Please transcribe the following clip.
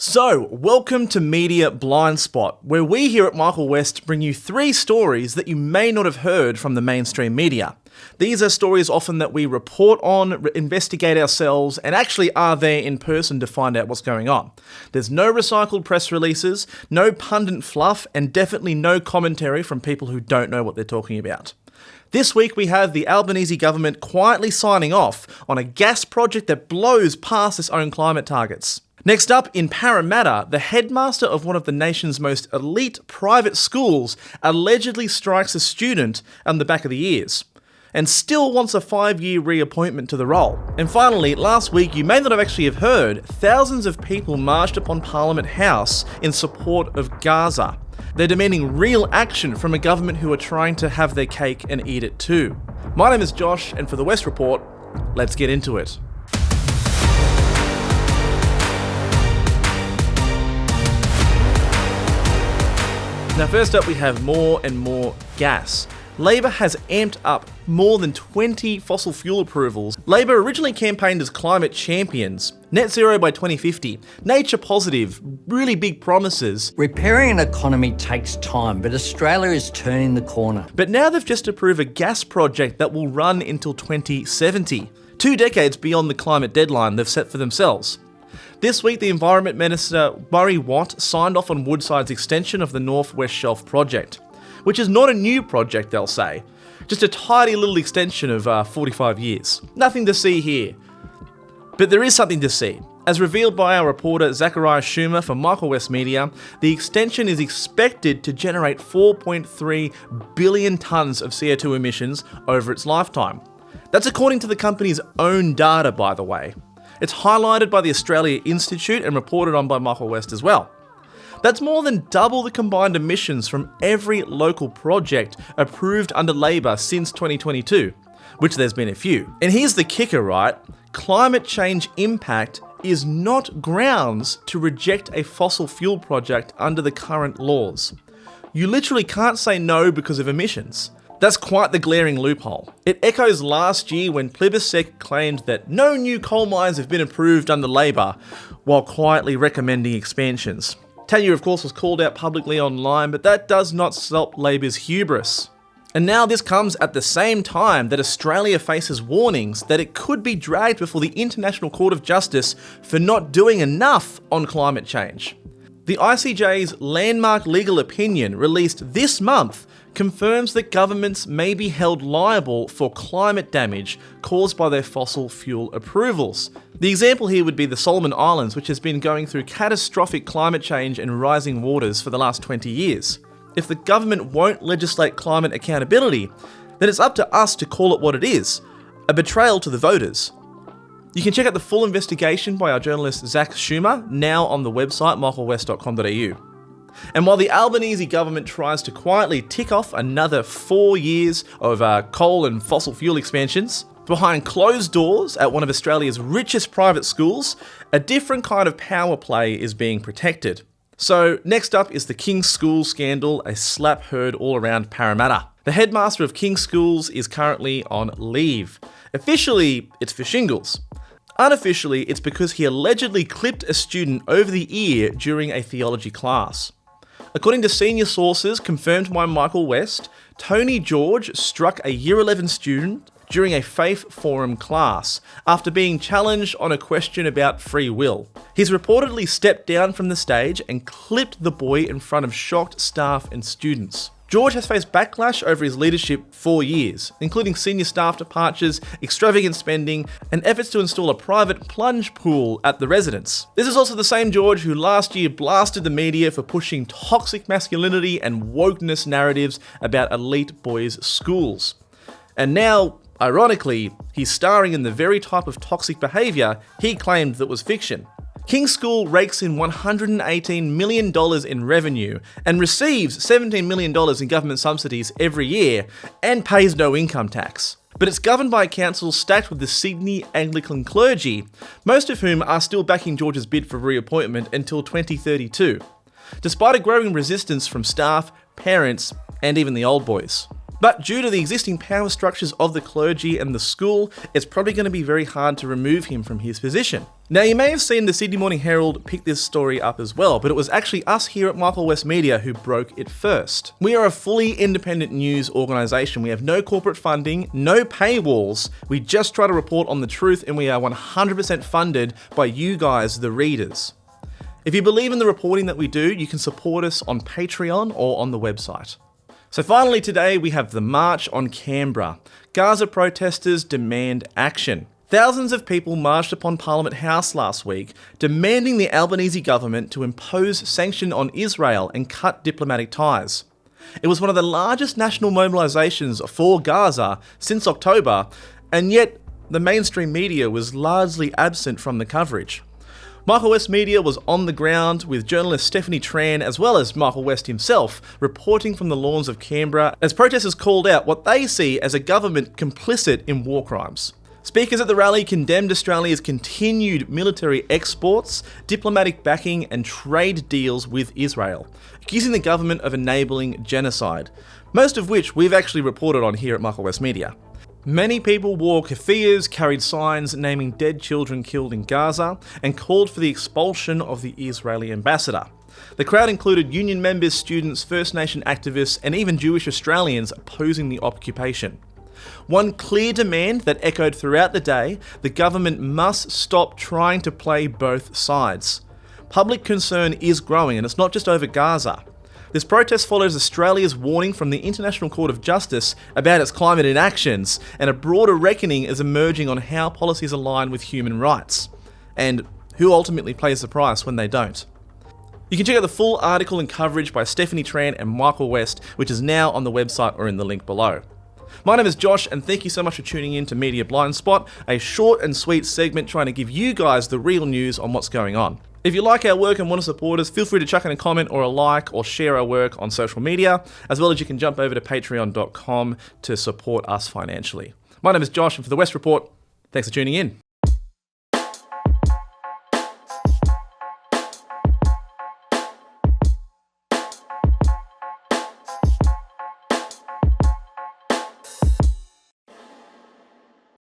So, welcome to Media Blindspot, where we here at Michael West bring you 3 stories that you may not have heard from the mainstream media. These are stories often that we report on, investigate ourselves, and actually are there in person to find out what's going on. There's no recycled press releases, no pundit fluff, and definitely no commentary from people who don't know what they're talking about. This week we have the Albanese government quietly signing off on a gas project that blows past its own climate targets. Next up, in Parramatta, the headmaster of one of the nation's most elite private schools allegedly strikes a student on the back of the ears, and still wants a 5-year reappointment to the role. And finally, last week, you may not have actually heard, thousands of people marched upon Parliament House in support of Gaza. They're demanding real action from a government who are trying to have their cake and eat it too. My name is Josh, and for the West Report, let's get into it. Now first up we have more and more gas. Labor has amped up more than 20 fossil fuel approvals. Labor originally campaigned as climate champions, net zero by 2050, nature positive, really big promises. Repairing an economy takes time, but Australia is turning the corner. But now they've just approved a gas project that will run until 2070, 2 decades beyond the climate deadline they've set for themselves. This week, the Environment Minister Murray Watt signed off on Woodside's extension of the North West Shelf project, which is not a new project, they'll say, just a tidy little extension of 45 years. Nothing to see here. But there is something to see. As revealed by our reporter Zachariah Schumer from Michael West Media, the extension is expected to generate 4.3 billion tonnes of CO2 emissions over its lifetime. That's according to the company's own data, by the way. It's highlighted by the Australia Institute and reported on by Michael West as well. That's more than double the combined emissions from every local project approved under Labor since 2022, which there's been a few. And here's the kicker, right? Climate change impact is not grounds to reject a fossil fuel project under the current laws. You literally can't say no because of emissions. That's quite the glaring loophole. It echoes last year when Plibiscite claimed that no new coal mines have been approved under Labor, while quietly recommending expansions. Tanya, of course, was called out publicly online, but that does not stop Labor's hubris. And now this comes at the same time that Australia faces warnings that it could be dragged before the International Court of Justice for not doing enough on climate change. The ICJ's landmark legal opinion, released this month, confirms that governments may be held liable for climate damage caused by their fossil fuel approvals. The example here would be the Solomon Islands, which has been going through catastrophic climate change and rising waters for the last 20 years. If the government won't legislate climate accountability, then it's up to us to call it what it is, a betrayal to the voters. You can check out the full investigation by our journalist Zach Schumer, now on the website michaelwest.com.au. And while the Albanese government tries to quietly tick off another 4 years of coal and fossil fuel expansions, behind closed doors at one of Australia's richest private schools, a different kind of power play is being protected. So next up is the King's School scandal, a slap heard all around Parramatta. The headmaster of King's Schools is currently on leave. Officially, it's for shingles. Unofficially, it's because he allegedly clipped a student over the ear during a theology class. According to senior sources confirmed by Michael West, Tony George struck a Year 11 student during a Faith Forum class after being challenged on a question about free will. He's reportedly stepped down from the stage and clipped the boy in front of shocked staff and students. George has faced backlash over his leadership for years, including senior staff departures, extravagant spending, and efforts to install a private plunge pool at the residence. This is also the same George who last year blasted the media for pushing toxic masculinity and wokeness narratives about elite boys' schools. And now, ironically, he's starring in the very type of toxic behaviour he claimed that was fiction. King's School rakes in $118 million in revenue and receives $17 million in government subsidies every year and pays no income tax. But it's governed by a council stacked with the Sydney Anglican clergy, most of whom are still backing George's bid for reappointment until 2032, despite a growing resistance from staff, parents, and even the old boys. But due to the existing power structures of the clergy and the school, it's probably going to be very hard to remove him from his position. Now, you may have seen the Sydney Morning Herald pick this story up as well, but it was actually us here at Michael West Media who broke it first. We are a fully independent news organisation. We have no corporate funding, no paywalls. We just try to report on the truth, and we are 100% funded by you guys, the readers. If you believe in the reporting that we do, you can support us on Patreon or on the website. So finally today we have the March on Canberra. Gaza protesters demand action. Thousands of people marched upon Parliament House last week, demanding the Albanese government to impose sanctions on Israel and cut diplomatic ties. It was one of the largest national mobilisations for Gaza since October, and yet the mainstream media was largely absent from the coverage. Michael West Media was on the ground with journalist Stephanie Tran as well as Michael West himself reporting from the lawns of Canberra as protesters called out what they see as a government complicit in war crimes. Speakers at the rally condemned Australia's continued military exports, diplomatic backing and trade deals with Israel, accusing the government of enabling genocide, most of which we've actually reported on here at Michael West Media. Many people wore keffiyehs, carried signs naming dead children killed in Gaza, and called for the expulsion of the Israeli ambassador. The crowd included union members, students, First Nation activists, and even Jewish Australians opposing the occupation. One clear demand that echoed throughout the day: the government must stop trying to play both sides. Public concern is growing, and it's not just over Gaza. This protest follows Australia's warning from the International Court of Justice about its climate inactions, and a broader reckoning is emerging on how policies align with human rights, and who ultimately pays the price when they don't. You can check out the full article and coverage by Stephanie Tran and Michael West, which is now on the website or in the link below. My name is Josh, and thank you so much for tuning in to Media Blindspot, a short and sweet segment trying to give you guys the real news on what's going on. If you like our work and want to support us, feel free to chuck in a comment or a like or share our work on social media, as well as you can jump over to patreon.com to support us financially. My name is Josh, and for the West Report, thanks for tuning in.